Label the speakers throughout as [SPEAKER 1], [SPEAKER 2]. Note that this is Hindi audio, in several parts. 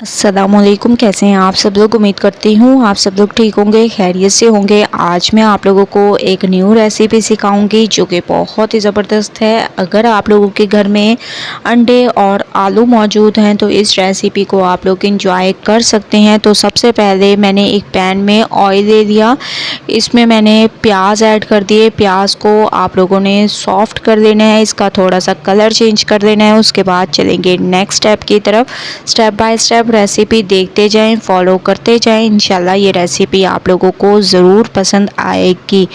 [SPEAKER 1] अस्सलामुअलैकुम, कैसे हैं आप सब लोग। उम्मीद करती हूँ आप सब लोग ठीक होंगे, खैरियत से होंगे। आज मैं आप लोगों को एक न्यू रेसिपी सिखाऊंगी जो कि बहुत ही ज़बरदस्त है। अगर आप लोगों के घर में अंडे और आलू मौजूद हैं तो इस रेसिपी को आप लोग इंजॉय कर सकते हैं। तो सबसे पहले मैंने एक पैन में ऑयल ले लिया, इसमें मैंने प्याज ऐड कर दिए। प्याज को आप लोगों ने सॉफ्ट कर लेना है, इसका थोड़ा सा कलर चेंज कर देना है। उसके बाद चलेंगे नेक्स्ट स्टेप की तरफ। स्टेप बाय स्टेप रेसिपी देखते जाएं, फॉलो करते जाएं। इंशाल्लाह ये रेसिपी आप लोगों को ज़रूर पसंद आएगी।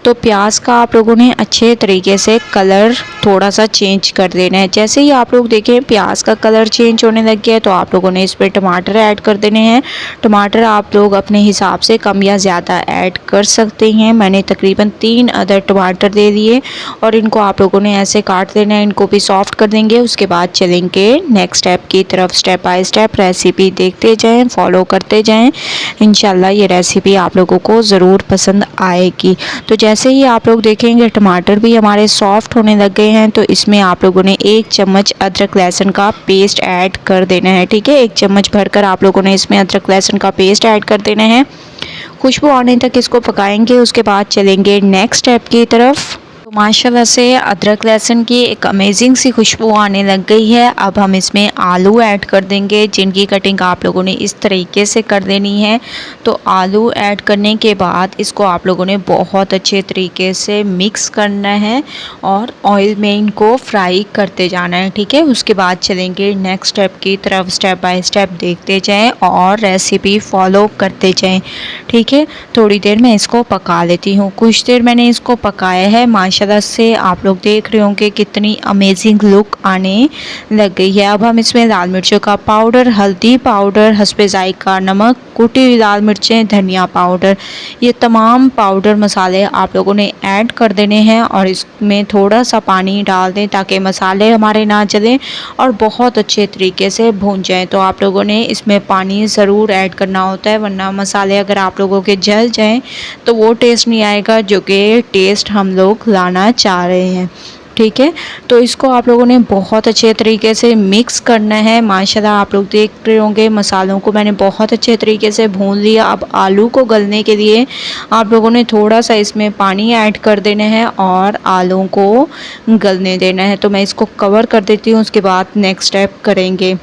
[SPEAKER 1] तो प्याज का आप लोगों ने अच्छे तरीके से कलर थोड़ा सा चेंज कर देना है। जैसे ही आप लोग देखें प्याज का कलर चेंज होने लग गया तो आप लोगों ने इसमें टमाटर ऐड कर देने हैं। टमाटर आप लोग अपने हिसाब से कम या ज़्यादा ऐड कर सकते हैं। मैंने तकरीबन 3 अदर टमाटर दे दिए और इनको आप लोगों ने ऐसे काट देना है, इनको भी सॉफ्ट कर देंगे। उसके बाद चलेंगे नेक्स्ट स्टेप की तरफ। स्टेप बाय स्टेप रेसिपी देखते जाएं, फॉलो करते जाएं। इंशाल्लाह ये रेसिपी आप लोगों को ज़रूर पसंद आएगी। तो जैसे ही आप लोग देखेंगे टमाटर भी हमारे सॉफ्ट होने लग गए हैं तो इसमें आप लोगों ने 1 चम्मच अदरक लहसुन का पेस्ट ऐड कर देना है। ठीक है, 1 चम्मच भरकर आप लोगों ने इसमें अदरक लहसुन का पेस्ट ऐड कर देना है। खुशबू आने तक इसको पकाएंगे। उसके बाद चलेंगे नेक्स्ट स्टेप की तरफ। तो माशाल्लाह से अदरक लहसुन की एक अमेजिंग सी खुशबू आने लग गई है। अब हम इसमें आलू ऐड कर देंगे, जिनकी कटिंग आप लोगों ने इस तरीके से कर देनी है। तो आलू ऐड करने के बाद इसको आप लोगों ने बहुत अच्छे तरीके से मिक्स करना है और ऑयल में इनको फ्राई करते जाना है। ठीक है, उसके बाद चलेंगे नेक्स्ट स्टेप की तरफ। स्टेप बाय स्टेप देखते जाएँ और रेसिपी फॉलो करते जाएँ। ठीक है, थोड़ी देर मैं इसको पका लेती हूँ। कुछ देर मैंने इसको पकाया है। माशाल्लाह से आप लोग देख रहे होंगे कितनी अमेजिंग लुक आने लग गई है। अब हम इसमें लाल मिर्चों का पाउडर, हल्दी पाउडर, हस्बे ज़ायका नमक, कुटी हुई लाल मिर्चें, धनिया पाउडर, ये तमाम पाउडर मसाले आप लोगों ने ऐड कर देने हैं और इसमें थोड़ा सा पानी डाल दें ताकि मसाले हमारे ना जलें और बहुत अच्छे तरीके से भून जाएँ। तो आप लोगों ने इसमें पानी ज़रूर ऐड करना होता है, वरना मसाले अगर आप लोगों के जल जाएँ तो वो टेस्ट नहीं आएगा जो कि टेस्ट हम लोग लाना चाह रहे हैं। ठीक है, तो इसको आप लोगों ने बहुत अच्छे तरीके से मिक्स करना है। माशाल्लाह आप लोग देख रहे होंगे मसालों को मैंने बहुत अच्छे तरीके से भून लिया। अब आलू को गलने के लिए आप लोगों ने थोड़ा सा इसमें पानी ऐड कर देना है और आलू को गलने देना है। तो मैं इसको कवर कर देती हूँ, उसके बाद नेक्स्ट स्टेप करेंगे।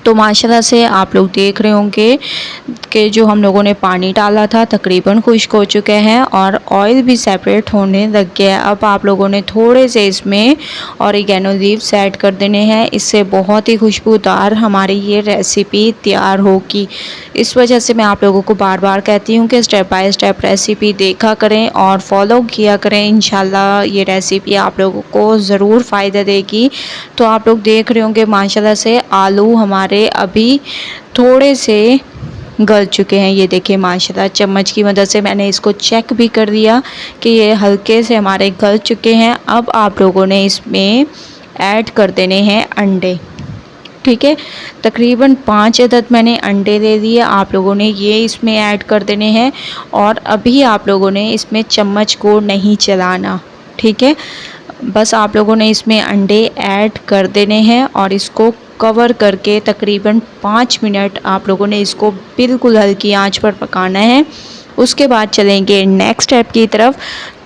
[SPEAKER 1] तो माशाल्लाह से आप लोग देख रहे होंगे कि जो हम लोगों ने पानी डाला था तकरीबन खुश्क हो चुके हैं और ऑयल भी सेपरेट होने लग गया है। अब आप लोगों ने थोड़े से इसमें ऑरिगेनो लीव्स ऐड कर देने हैं, इससे बहुत ही खुशबूदार हमारी ये रेसिपी तैयार होगी। इस वजह से मैं आप लोगों को बार बार कहती हूँ कि स्टेप बाय स्टेप रेसिपी देखा करें और फॉलो किया करें। इंशाल्लाह ये रेसिपी आप लोगों को ज़रूर फ़ायदा देगी। तो आप लोग देख रहे होंगे माशाल्लाह से आलू हमारे अभी थोड़े से गल चुके हैं। ये देखिए माशाल्लाह चम्मच की मदद से मैंने इसको चेक भी कर दिया कि ये हल्के से हमारे गल चुके हैं। अब आप लोगों ने इसमें ऐड कर देने हैं अंडे। ठीक है, तकरीबन 5 अदद मैंने अंडे ले लिए, आप लोगों ने ये इसमें ऐड कर देने हैं और अभी आप लोगों ने इसमें चम्मच को नहीं चलाना। ठीक है, बस आप लोगों ने इसमें अंडे ऐड कर देने हैं और इसको कवर करके तकरीबन 5 मिनट आप लोगों ने इसको बिल्कुल हल्की आंच पर पकाना है। उसके बाद चलेंगे नेक्स्ट स्टेप की तरफ।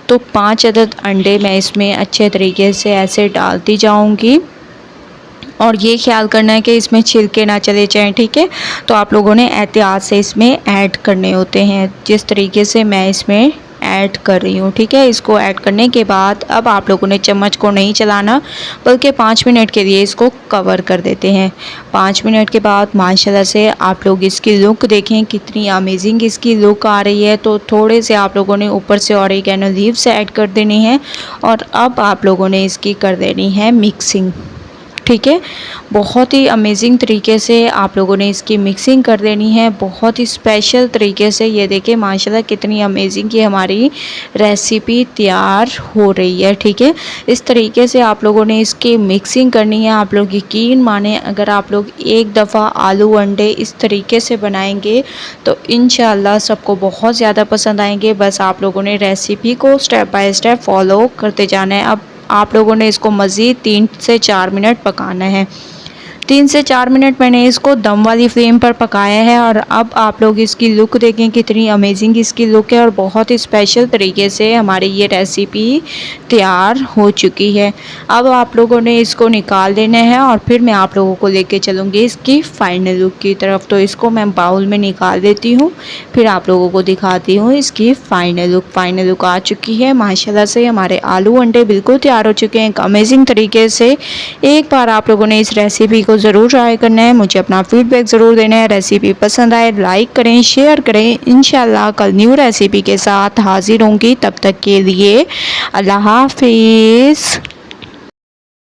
[SPEAKER 1] तो 5 अदद अंडे मैं इसमें अच्छे तरीके से ऐसे डालती जाऊंगी और ये ख्याल करना है कि इसमें छिलके ना चले जाएं। ठीक है, तो आप लोगों ने एहतियात से इसमें ऐड करने होते हैं, जिस तरीके से मैं इसमें ऐड कर रही हूँ। ठीक है, इसको ऐड करने के बाद अब आप लोगों ने चम्मच को नहीं चलाना बल्कि 5 मिनट के लिए इसको कवर कर देते हैं। 5 मिनट के बाद माशाल्लाह से आप लोग इसकी लुक देखें कितनी अमेजिंग इसकी लुक आ रही है। तो थोड़े से आप लोगों ने ऊपर से ऑरिगेनो लीव्स ऐड कर देनी है और अब आप लोगों ने इसकी कर देनी है मिक्सिंग। ठीक है, बहुत ही अमेजिंग तरीके से आप लोगों ने इसकी मिक्सिंग कर देनी है, बहुत ही स्पेशल तरीके से। ये देखें माशाल्लाह कितनी अमेजिंग ये हमारी रेसिपी तैयार हो रही है। ठीक है, इस तरीके से आप लोगों ने इसकी मिक्सिंग करनी है। आप लोग यकीन माने अगर आप लोग एक दफ़ा आलू अंडे इस तरीके से बनाएंगे तो इंशाल्लाह सबको बहुत ज़्यादा पसंद आएंगे। बस आप लोगों ने रेसिपी को स्टेप बाय स्टेप फॉलो करते जाना है। अब आप लोगों ने इसको मज़ीद 3 से 4 मिनट पकाना है। 3 से 4 मिनट मैंने इसको दम वाली फ्लेम पर पकाया है और अब आप लोग इसकी लुक देखें कितनी अमेजिंग इसकी लुक है और बहुत ही स्पेशल तरीके से हमारी ये रेसिपी तैयार हो चुकी है। अब आप लोगों ने इसको निकाल लेना है और फिर मैं आप लोगों को लेके चलूँगी इसकी फाइनल लुक की तरफ। तो इसको मैं बाउल में निकाल देती हूँ, फिर आप लोगों को दिखाती हूँ इसकी फाइनल लुक आ चुकी है। माशाल्लाह से हमारे आलू अंडे बिल्कुल तैयार हो चुके हैं एक अमेजिंग तरीके से। एक बार आप लोगों ने इस रेसिपी को ज़रूर ट्राई करना है, मुझे अपना फीडबैक ज़रूर देना है। रेसिपी पसंद आए लाइक करें, शेयर करें। इंशाल्लाह कल न्यू रेसिपी के साथ हाजिर होंगी, तब तक के लिए अल्लाह हाफिज़।